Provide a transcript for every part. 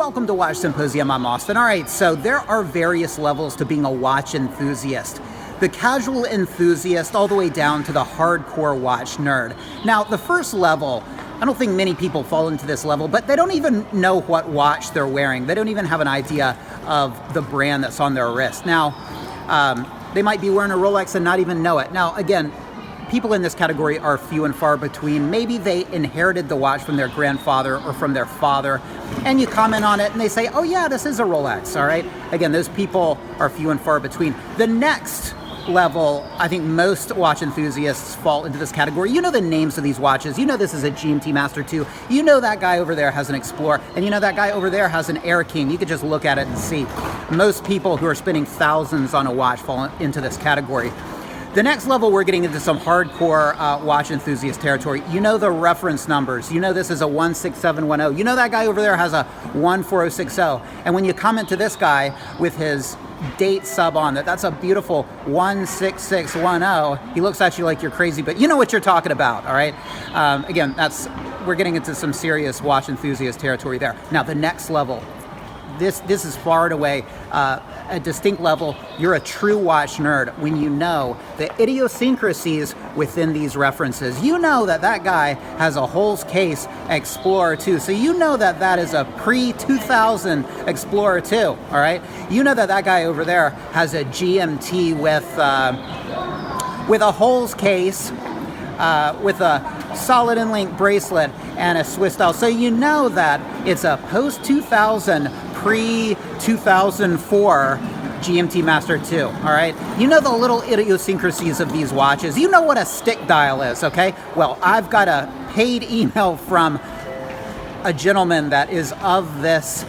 Welcome to Watch Symposium. I'm Austin. All right, so there are various levels to being a watch enthusiast. The casual enthusiast all the way down to the hardcore watch nerd. Now, the first level, I don't think many people fall into this level, but they don't even know what watch they're wearing. They don't even have an idea of the brand that's on their wrist. Now, they might be wearing a Rolex and not even know it. Now, again, people in this category are few and far between. Maybe they inherited the watch from their grandfather or from their father, and you comment on it and they say, oh yeah, this is a Rolex, all right? Again, those people are few and far between. The next level, I think most watch enthusiasts fall into this category. You know the names of these watches. You know this is a GMT Master 2. You know that guy over there has an Explorer, and you know that guy over there has an Air King. You could just look at it and see. Most people who are spending thousands on a watch fall into this category. The next level, we're getting into some hardcore watch enthusiast territory. You know the reference numbers. You know this is a 16710. You know that guy over there has a 14060. And when you comment to this guy with his date sub on that's a beautiful 16610, he looks at you like you're crazy, but you know what you're talking about, all right? Again, we're getting into some serious watch enthusiast territory there. Now, the next level, this is far and away a distinct level. You're a true watch nerd when you know the idiosyncrasies within these references. You know that guy has a Holes case Explorer 2, so you know that is a pre-2000 Explorer 2, all right? You know that guy over there has a GMT with a Holes case, with a solid and link bracelet and a Swiss style. So you know that it's a post-2000, pre-2004 GMT Master 2, all right? You know the little idiosyncrasies of these watches. You know what a stick dial is, okay? Well, I've got a paid email from a gentleman that is of this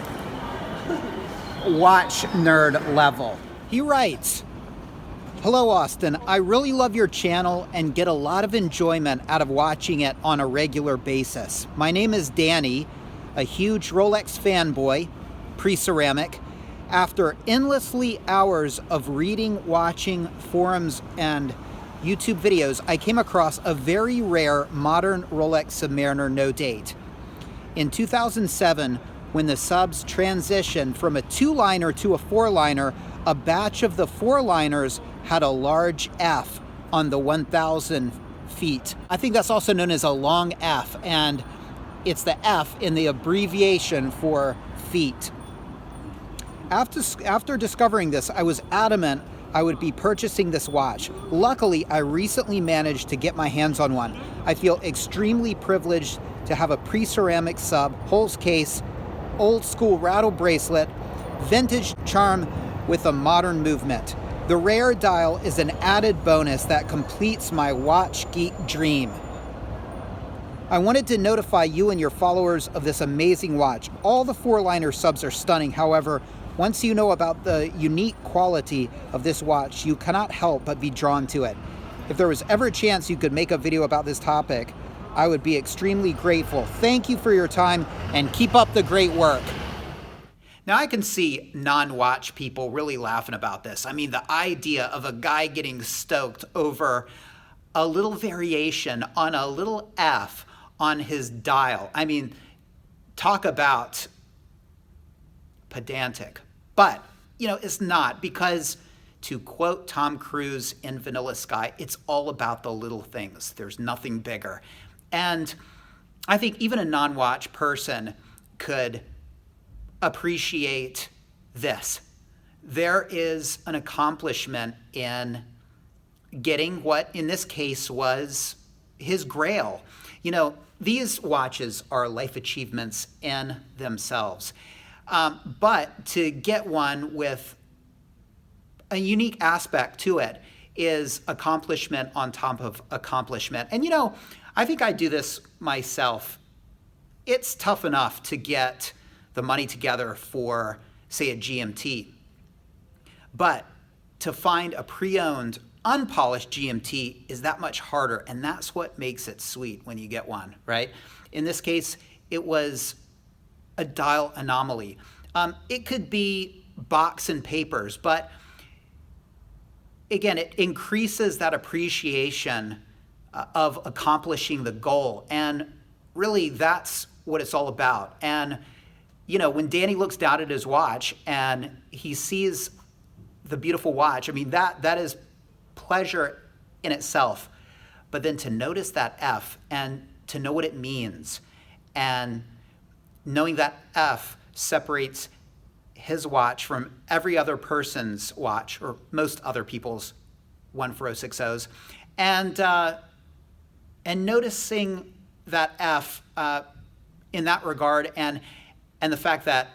watch nerd level. He writes, "Hello, Austin. I really love your channel and get a lot of enjoyment out of watching it on a regular basis. My name is Danny, a huge Rolex fanboy, pre-ceramic. After endlessly hours of reading, watching forums, and YouTube videos, I came across a very rare modern Rolex Submariner no date. In 2007, when the subs transitioned from a 2-liner to a 4-liner, a batch of the 4-liners had a large F on the 1,000 feet. I think that's also known as a long F, and it's the F in the abbreviation for feet. After discovering this, I was adamant I would be purchasing this watch. Luckily, I recently managed to get my hands on one. I feel extremely privileged to have a pre-ceramic sub, Holes case, old school rattle bracelet, vintage charm with a modern movement. The rare dial is an added bonus that completes my watch geek dream. I wanted to notify you and your followers of this amazing watch. All the 4-liner subs are stunning. However, once you know about the unique quality of this watch, you cannot help but be drawn to it. If there was ever a chance you could make a video about this topic, I would be extremely grateful. Thank you for your time and keep up the great work." Now, I can see non-watch people really laughing about this. I mean, the idea of a guy getting stoked over a little variation on a little F on his dial. I mean, talk about pedantic. But, you know, it's not, because to quote Tom Cruise in Vanilla Sky, it's all about the little things. There's nothing bigger. And I think even a non-watch person could appreciate this. There is an accomplishment in getting what in this case was his grail. You know, these watches are life achievements in themselves. But to get one with a unique aspect to it is accomplishment on top of accomplishment. And you know, I think I do this myself. It's tough enough to get the money together for, say, a GMT. But to find a pre-owned, unpolished GMT is that much harder, and that's what makes it sweet when you get one, right? In this case, it was a dial anomaly. It could be box and papers, but again, it increases that appreciation of accomplishing the goal. And really, that's what it's all about. And when Danny looks down at his watch and he sees the beautiful watch, I mean, that is pleasure in itself. But then to notice that F and to know what it means, and knowing that F separates his watch from every other person's watch, or most other people's 14060s, and noticing that F in that regard, and the fact that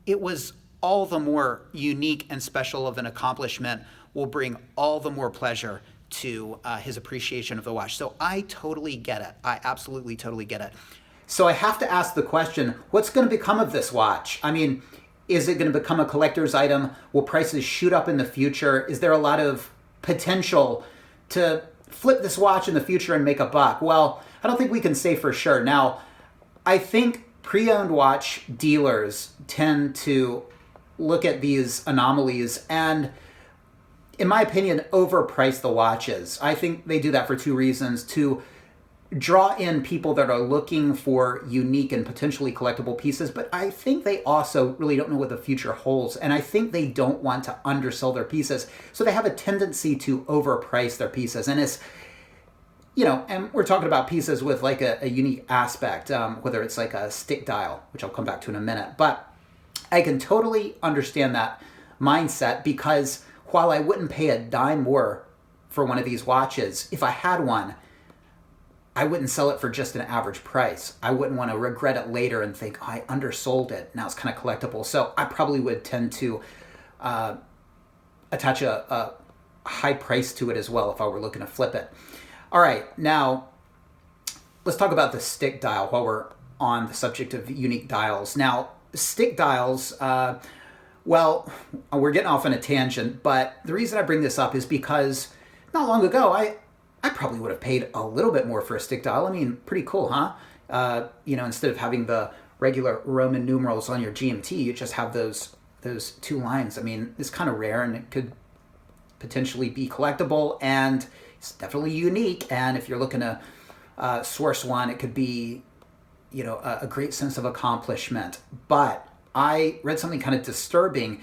it was all the more unique and special of an accomplishment will bring all the more pleasure to his appreciation of the watch. So I totally get it. I absolutely totally get it. So I have to ask the question, what's going to become of this watch? I mean, is it going to become a collector's item? Will prices shoot up in the future? Is there a lot of potential to flip this watch in the future and make a buck? Well, I don't think we can say for sure. Now, I think pre-owned watch dealers tend to look at these anomalies and, in my opinion, overprice the watches. I think they do that for two reasons: to draw in people that are looking for unique and potentially collectible pieces, but I think they also really don't know what the future holds, and I think they don't want to undersell their pieces, so they have a tendency to overprice their pieces. And it's, and we're talking about pieces with like a unique aspect, whether it's like a stick dial, which I'll come back to in a minute, but I can totally understand that mindset, because while I wouldn't pay a dime more for one of these watches, if I had one, I wouldn't sell it for just an average price. I wouldn't want to regret it later and think, I undersold it. Now it's kind of collectible. So I probably would tend to attach a high price to it as well if I were looking to flip it. All right, now let's talk about the stick dial while we're on the subject of unique dials. Now, stick dials, well, we're getting off on a tangent, but the reason I bring this up is because not long ago, I probably would have paid a little bit more for a stick dial. I mean, pretty cool, huh? Instead of having the regular Roman numerals on your GMT, you just have those two lines. I mean, it's kind of rare, and it could potentially be collectible, and it's definitely unique. And if you're looking to source one, it could be, a great sense of accomplishment. But I read something kind of disturbing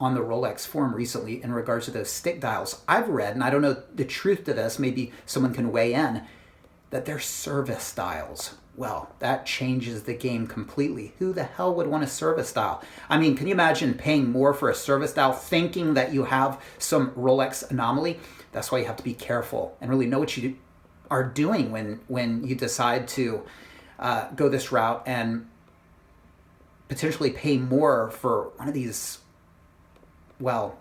on the Rolex forum recently in regards to those stick dials. I've read, and I don't know the truth to this, maybe someone can weigh in, that they're service dials. Well, that changes the game completely. Who the hell would want a service dial? I mean, can you imagine paying more for a service dial thinking that you have some Rolex anomaly? That's why you have to be careful and really know what you are doing when you decide to go this route and potentially pay more for one of these, well,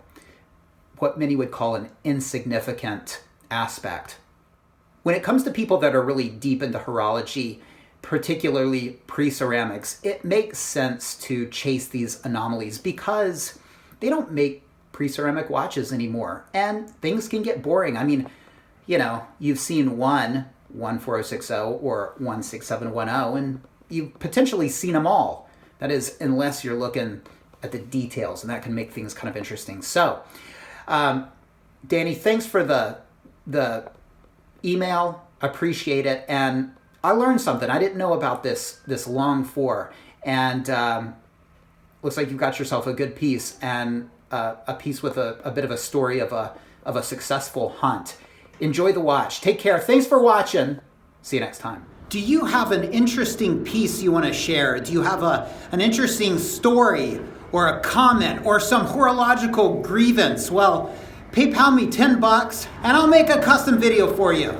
what many would call an insignificant aspect. When it comes to people that are really deep into horology, particularly pre-ceramics, it makes sense to chase these anomalies because they don't make pre-ceramic watches anymore, and things can get boring. I mean, you've seen one 14060 or 16710, and you've potentially seen them all. That is, unless you're looking at the details, and that can make things kind of interesting. So, Danny, thanks for the email. Appreciate it, and I learned something. I didn't know about this long 4, and looks like you've got yourself a good piece, and a piece with a bit of a story of a successful hunt. Enjoy the watch. Take care. Thanks for watching. See you next time. Do you have an interesting piece you want to share? Do you have an interesting story or a comment or some horological grievance? Well, PayPal me $10 and I'll make a custom video for you.